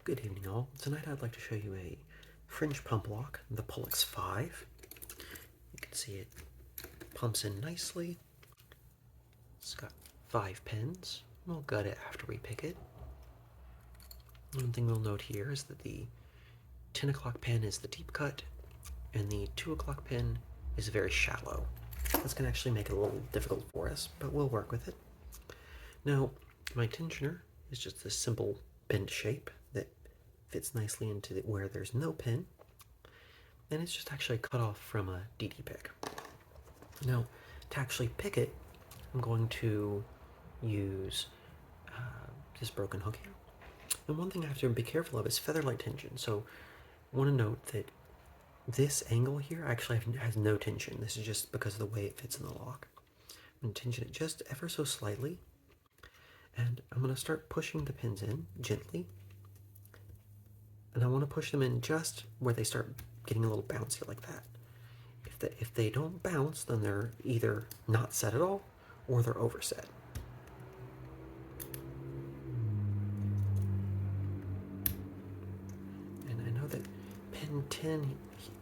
Good evening all. Tonight I'd like to show you a fringe pump lock, the Pollux 5. You can see it pumps in nicely. It's got 5 pins. We'll gut it after we pick it. One thing we'll note here is that the 10 o'clock pin is the deep cut and the 2 o'clock pin is very shallow. That's going to actually make it a little difficult for us, but we'll work with it. Now, my tensioner is just a simple bent shape that fits nicely into where there's no pin, and it's just actually cut off from a DD pick. Now, to actually pick it, I'm going to use this broken hook here. And one thing I have to be careful of is featherlight tension. So I want to note that this angle here actually has no tension. This is just because of the way it fits in the lock. I'm going to tension it just ever so slightly, and I'm going to start pushing the pins in gently. And I want to push them in just where they start getting a little bouncy like that. If they don't bounce, then they're either not set at all or they're overset. And I know that pin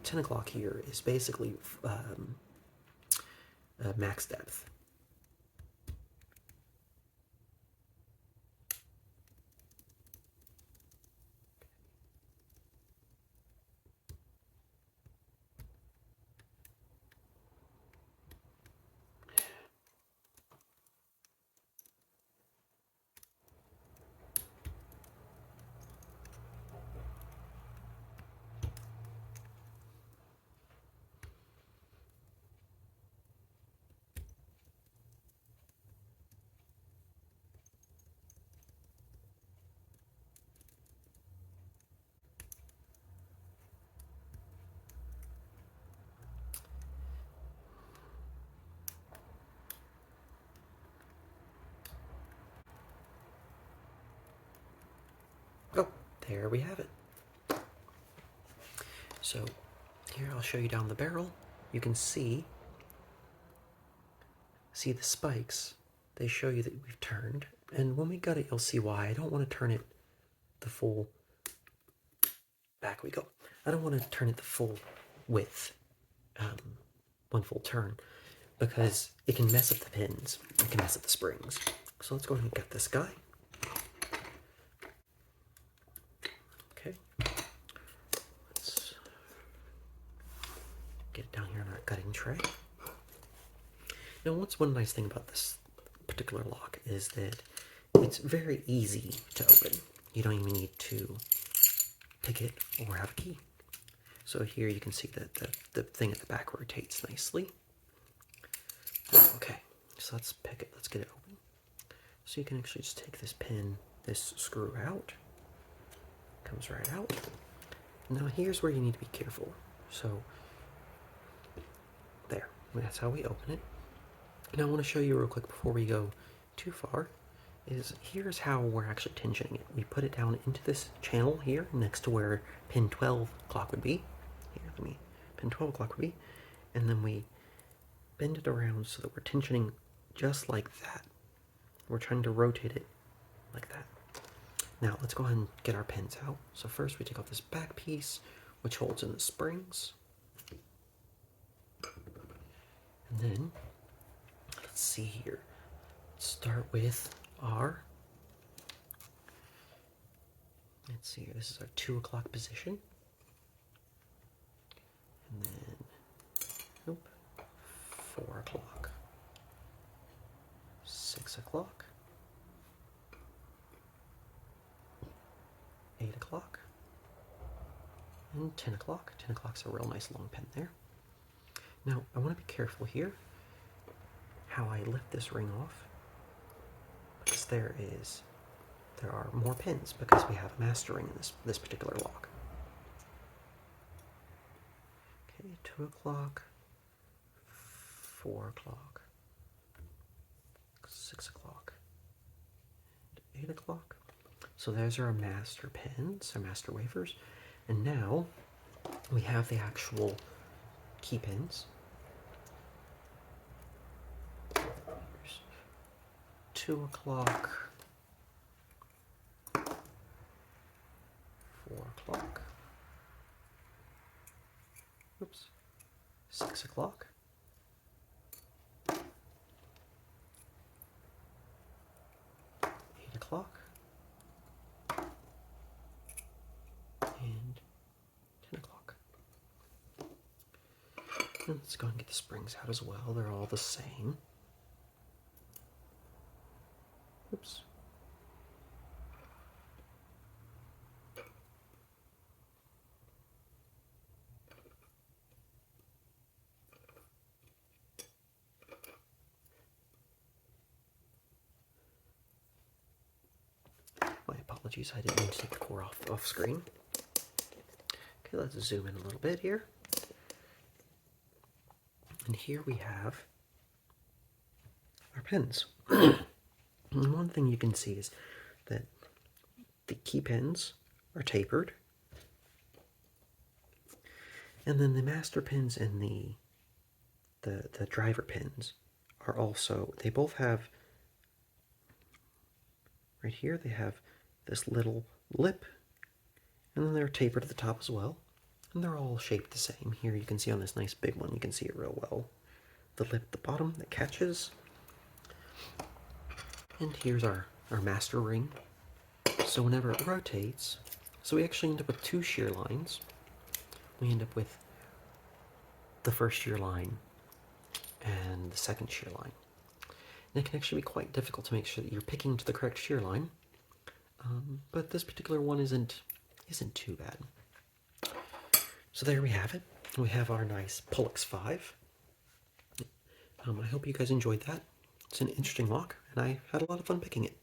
10 o'clock here is basically max depth. Oh, there we have it. So here I'll show you down the barrel. You can see the spikes. They show you that we've turned, and when we gut it, you'll see why. I don't want to turn it the full, back we go. I don't want to turn it the full width, one full turn, because it can mess up the pins. It can mess up the springs. So let's go ahead and gut this guy. Okay. Let's get it down here on our gutting tray. Now, one nice thing about this particular lock is that it's very easy to open. You don't even need to pick it or have a key. So here you can see that the thing at the back rotates nicely. Okay, so let's pick it. Let's get it open. So you can actually just take this pin, this screw out. Comes right out. Now here's where you need to be careful. So there, that's how we open it. Now I want to show you real quick before we go too far, here's how we're actually tensioning it. We put it down into this channel here next to where pin 12 o'clock would be. Here, pin 12 o'clock would be. And then we bend it around so that we're tensioning just like that. We're trying to rotate it like that. Now let's go ahead and get our pins out. So first we take off this back piece, which holds in the springs. And then, let's see here. Start with our, let's see here, this is our 2 o'clock position. And then, 4 o'clock, 6 o'clock, 8 o'clock, and 10 o'clock. 10 o'clock's a real nice long pin there. Now, I want to be careful here how I lift this ring off, because there are more pins because we have a master ring in this particular lock. Okay, 2 o'clock, 4 o'clock, 6 o'clock, 8 o'clock. So those are our master pins, our master wafers. And now we have the actual key pins. 2 o'clock, 4 o'clock. Oops. 6 o'clock. 8 o'clock. And 10 o'clock. And let's go and get the springs out as well. They're all the same. Oops. My apologies, I didn't mean to take the core off screen. Okay, let's zoom in a little bit here. And here we have our pins. And one thing you can see is that the key pins are tapered. And then the master pins and the driver pins are also, they both have, right here they have this little lip, and then they're tapered at the top as well. And they're all shaped the same. Here you can see on this nice big one, you can see it real well. The lip at the bottom that catches. And here's our master ring. So whenever it rotates, so we actually end up with 2 shear lines. We end up with the first shear line and the second shear line. And it can actually be quite difficult to make sure that you're picking to the correct shear line. But this particular one isn't too bad. So there we have it. We have our nice Pollux 5. I hope you guys enjoyed that. It's an interesting lock, and I had a lot of fun picking it.